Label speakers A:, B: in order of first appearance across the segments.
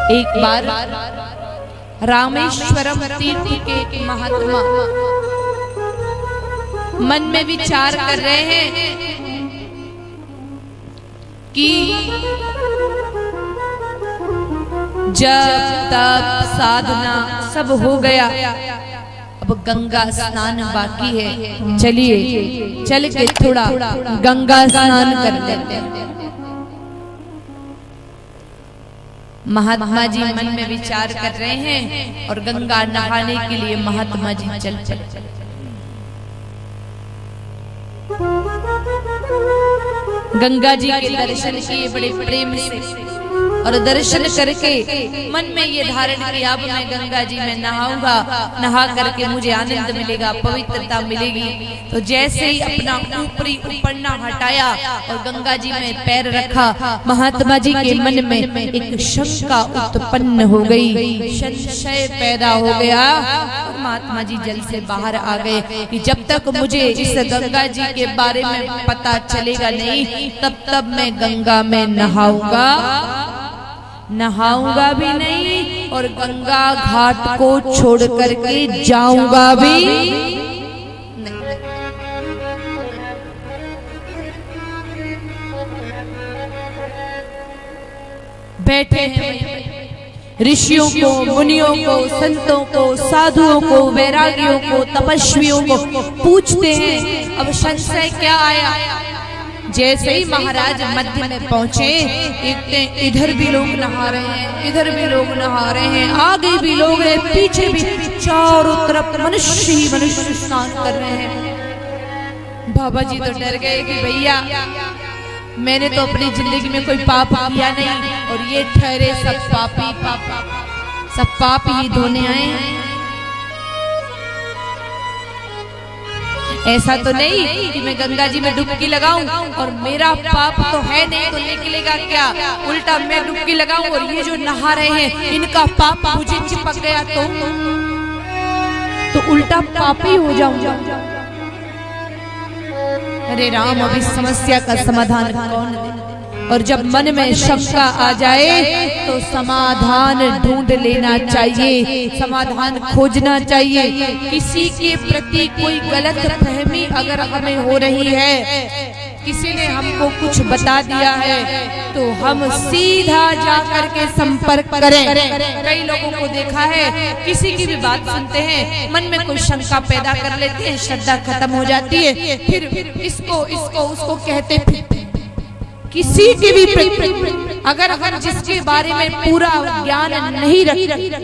A: एक बार रामेश्वरम तीर्थ के एक महात्मा मन में विचार कर रहे हैं कि जब तक साधना सब हो गया, अब गंगा स्नान बाकी है, चलिए चल के थोड़ा गंगा स्नान कर लेते हैं। महात्मा जी मन में विचार कर रहे हैं और गंगा नहाने के लिए महात्मा जी चल गंगा जी के दर्शन किए बड़े प्रेम से, और दर्शन करके मन में ये धारण किया अब मैं गंगा जी में नहाऊंगा, नहा करके मुझे आनंद मिलेगा, पवित्रता मिलेगी। तो जैसे ही अपना ऊपरी उपरना हटाया और गंगा जी में पैर रखा, महात्मा जी के मन में एक शंका उत्पन्न हो गई, संशय पैदा हो गया। और महात्मा जी जल से बाहर आ गए कि जब तक मुझे इस गंगा जी के बारे में पता चलेगा नहीं, तब तक मैं गंगा में नहाऊंगा भी नहीं और गंगा घाट को छोड़ करके जाऊंगा भी नहीं। बैठे हैं ऋषियों को, मुनियों को, संतों को, साधुओं को, वैरागियों को, तपस्वियों को पूछते हैं। अब संशय क्या आया? जैसे ही महाराज मध्य में पहुंचे, इधर भी लोग नहा रहे हैं, इधर भी लोग नहा रहे हैं, आगे भी लोग हैं, पीछे भी, चारों तरफ मनुष्य ही मनुष्य स्नान कर रहे हैं। बाबा जी तो डर गए कि भैया मैंने तो अपनी जिंदगी में कोई पाप किया नहीं और ये ठहरे सब पापी, सब पाप ही धोने आए हैं। ऐसा तो नहीं कि मैं गंगा जी में डुबकी लगाऊं और मेरा पाप तो है नहीं तो निकलेगा क्या? उल्टा मैं डुबकी लगाऊं और ये जो नहा रहे हैं इनका पाप मुझे चिपक गया तो उल्टा पापी हो जाऊंगा। अरे राम, अब इस समस्या का समाधान कौन दे? और जब मन में शंका आ जाए तो समाधान ढूंढ लेना चाहिए, समाधान खोजना चाहिए। किसी के प्रति कोई गलत फहमी अगर हमें हो रही है, किसी ने हमको कुछ बता दिया है, तो हम सीधा जाकर के संपर्क करें। कई लोगों को देखा है, किसी की भी बात सुनते हैं, मन में कोई शंका पैदा कर लेते हैं, श्रद्धा खत्म हो जाती है, फिर इसको उसको कहते फिरते। किसी की भी अगर हम जिसके बारे में पूरा ज्ञान नहीं रखते,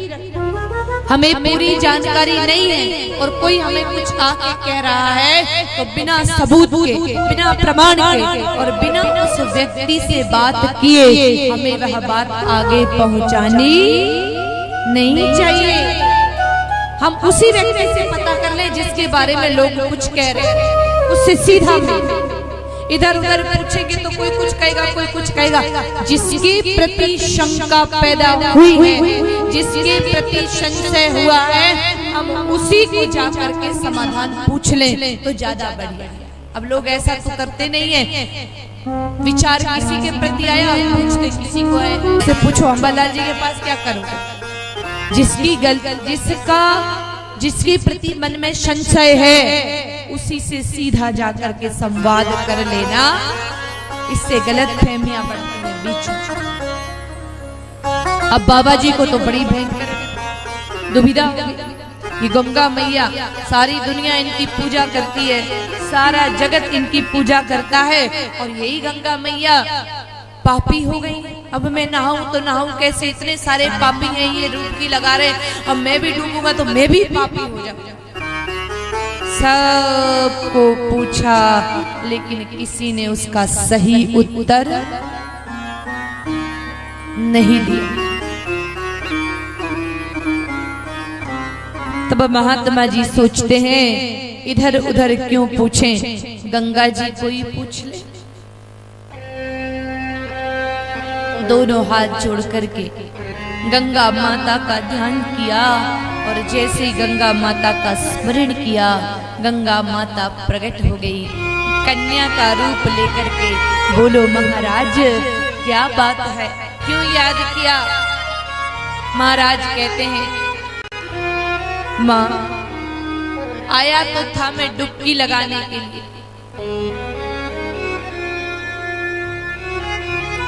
A: हमें पूरी जानकारी नहीं है और कोई हमें कुछ आके कह रहा है, तो बिना सबूत के, बिना प्रमाण के और बिना उस व्यक्ति से बात किए हमें वह बात आगे पहुंचानी नहीं चाहिए। हम उसी व्यक्ति से पता कर ले जिसके बारे में लोग कुछ कह रहे हैं, उससे सीधा इधर उधर पूछेंगे तो कोई कुछ कहेगा, कोई कुछ कहेगा। जिसके प्रति शंका पैदा हुई है, जिसके प्रति संशय हुआ है, हम उसी को जाकर के समाधान पूछ लें तो ज्यादा बढ़िया है। अब लोग ऐसा तो करते नहीं है, विचार किसी के प्रति आया पूछते किसी को है, उसे पूछो अम्बालाल जी के पास क्या करो। जिसके प्रति मन में संशय है उसी से सीधा जाकर के संवाद कर लेना, इससे गलत फहमियां बढ़ती हैं बीच में। अब बाबा जी को तो बड़ी भयंकर दुविधा, ये गंगा मैया सारी दुनिया इनकी पूजा करती है, सारा जगत इनकी पूजा करता है, और यही गंगा मैया पापी हो गई। अब मैं नहाऊं तो नहाऊं कैसे? इतने सारे पापी हैं, ये डुबकी लगा रहे, अब मैं भी डूबूंगा तो मैं भी पापी हो जाऊंगा। सबको पूछा, लेकिन किसी ने उसका सही उत्तर नहीं दिया। तब महात्मा जी सोचते हैं, इधर उधर क्यों पूछें, गंगा जी को ही पूछ ले। दोनों हाथ जोड़ करके गंगा माता का ध्यान किया, और जैसे ही गंगा माता का स्मरण किया, गंगा माता प्रकट हो गई कन्या का रूप लेकर के। बोलो महाराज, क्या बात है, क्यों याद किया? महाराज कहते हैं, माँ आया तो था मैं डुबकी लगाने के लिए,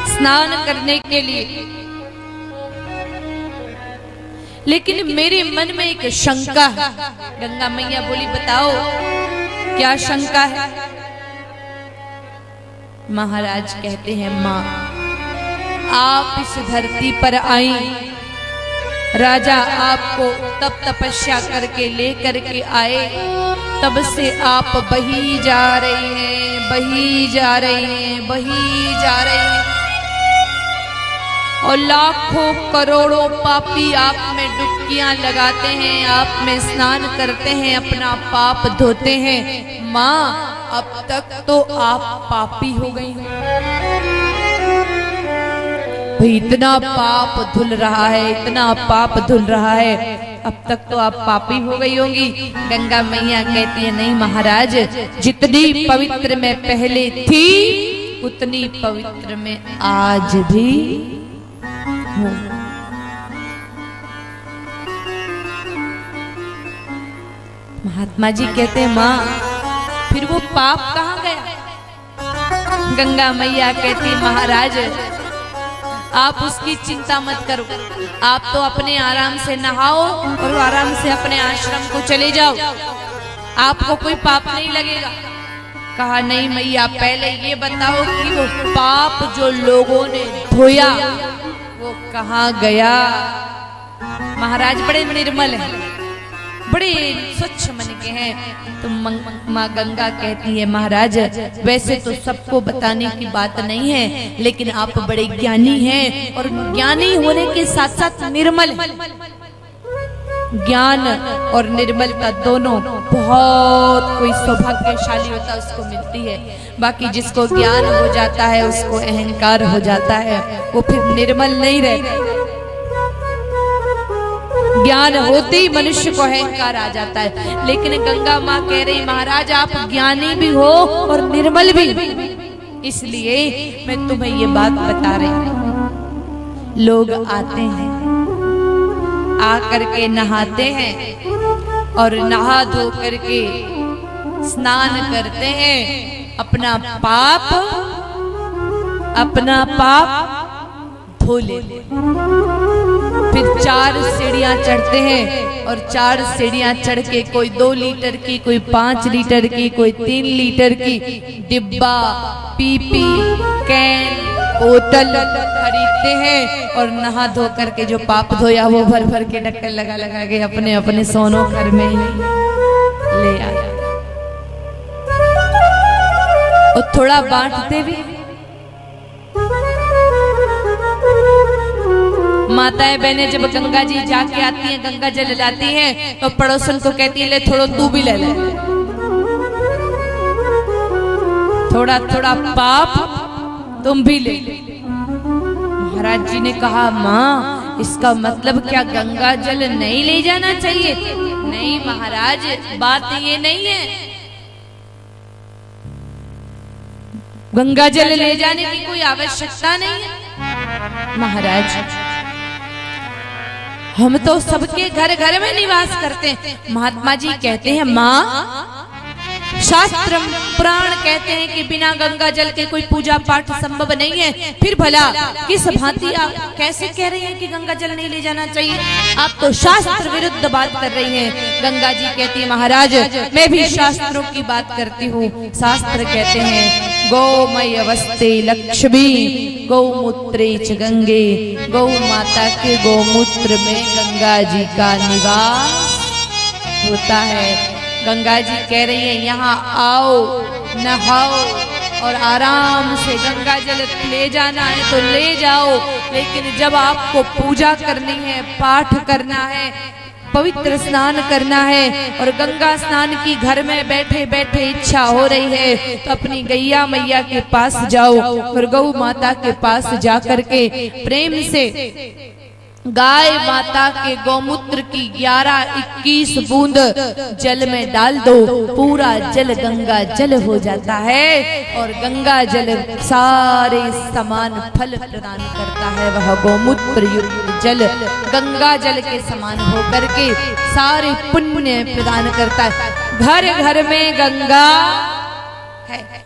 A: स्नान करने के लिए, लेकिन मेरे मन में एक शंका है। गंगा मैया बोली, बताओ क्या शंका है? महाराज कहते हैं, माँ आप इस धरती पर आई, राजा आपको तब तपस्या करके लेकर के आए, तब से आप बही जा रही हैं, बही जा रही हैं, बही जा रही हैं, और लाखों करोड़ों पापी आप में डुबकियां लगाते हैं, आप में स्नान करते हैं, अपना पाप धोते हैं। माँ अब तक तो आप पापी हो गई, इतना पाप धुल रहा है, इतना पाप धुल रहा है, अब तक तो आप पापी हो गई होंगी। गंगा मैया कहती है, नहीं महाराज, जितनी पवित्र मैं पहले थी उतनी पवित्र मैं आज भी हूँ। महात्मा जी कहते हैं, माँ फिर वो पाप कहाँ गया? गंगा मैया कहती, महाराज आप उसकी चिंता मत करो, आप तो अपने आराम से नहाओ और आराम से अपने आश्रम को चले जाओ, आपको कोई पाप नहीं लगेगा। कहा, नहीं मैया, पहले ये बताओ कि वो पाप जो लोगों ने धोया वो कहाँ गया? महाराज बड़े निर्मल हैं, बड़े स्वच्छ मन के हैं। तो माँ गंगा कहती है, महाराज वैसे तो सबको बताने की बात नहीं है, लेकिन आप बड़े ज्ञानी हैं, और ज्ञानी होने के साथ साथ निर्मल। ज्ञान और निर्मलता दोनों बहुत कोई सौभाग्यशाली होता है उसको मिलती है। बाकी जिसको ज्ञान हो जाता है उसको अहंकार हो जाता है, वो फिर निर्मल नहीं रहता। ज्ञान होते ही मनुष्य को अहंकार आ जाता है। लेकिन गंगा माँ कह रही, महाराज आप ज्ञानी भी हो और निर्मल भी, इसलिए मैं तुम्हें ये बात बता रही हूँ। लोग आते हैं, आकर के नहाते हैं और नहा धो करके स्नान करते हैं, अपना पाप धो लेते, फिर 4 सीढ़ियां चढ़ते हैं, और 4 सीढ़ियां चढ़ के कोई 2 लीटर की, कोई 5 लीटर की, कोई 3 लीटर की डिब्बा, पीपी, कैन, बोतल खरीदते हैं, और नहा धो करके जो पाप धोया वो भर भर के ढक्कन लगा लगा के अपने अपने सोनों घर में ही ले आया। और थोड़ा बांटते भी। माताएं बहनें जब गंगा जी जाके आती हैं, गंगा जल लाती हैं, तो पड़ोसन को कहती है, ले थोड़ा तू भी ले ले, थोड़ा थोड़ा पाप तुम भी ले। महाराज जी ने कहा, माँ इसका मतलब क्या गंगा जल नहीं ले जाना चाहिए? नहीं महाराज, बात ये नहीं है, गंगा जल ले जाने की कोई आवश्यकता नहीं है। महाराज हम तो सबके घर घर में निवास करते हैं। महात्मा जी कहते हैं, माँ शास्त्र पुराण कहते हैं कि बिना गंगा जल के कोई पूजा पाठ संभव नहीं है, फिर भला किस भांति आप कैसे कह रही हैं कि गंगा जल नहीं ले जाना चाहिए? आप तो शास्त्र विरुद्ध बात कर रही हैं। गंगा जी कहती है, महाराज मैं भी शास्त्रों की बात करती हूँ। शास्त्र कहते हैं, गौमय अवस्थे लक्ष्मी गौमूत्रे च गंगे, गौ माता के गौमूत्र में गंगा जी का निवास होता है। गंगा जी कह रही है, यहाँ आओ, नहाओ और आराम से गंगा जल ले जाना है तो ले जाओ, लेकिन जब आपको पूजा करनी है, पाठ करना है, पवित्र स्नान करना है, और गंगा स्नान की घर में बैठे बैठे इच्छा हो रही है, तो अपनी गैया मैया के पास जाओ और गौ माता के पास जा करके प्रेम से गाय माता के गौमूत्र की 11-21 बूंद जल में डाल दो, पूरा जल गंगा जल हो जाता है और गंगा जल सारे समान फल प्रदान करता है। वह गौमूत्र युक्त जल गंगा जल के समान होकर के सारे पुण्य प्रदान करता है। घर घर में गंगा है।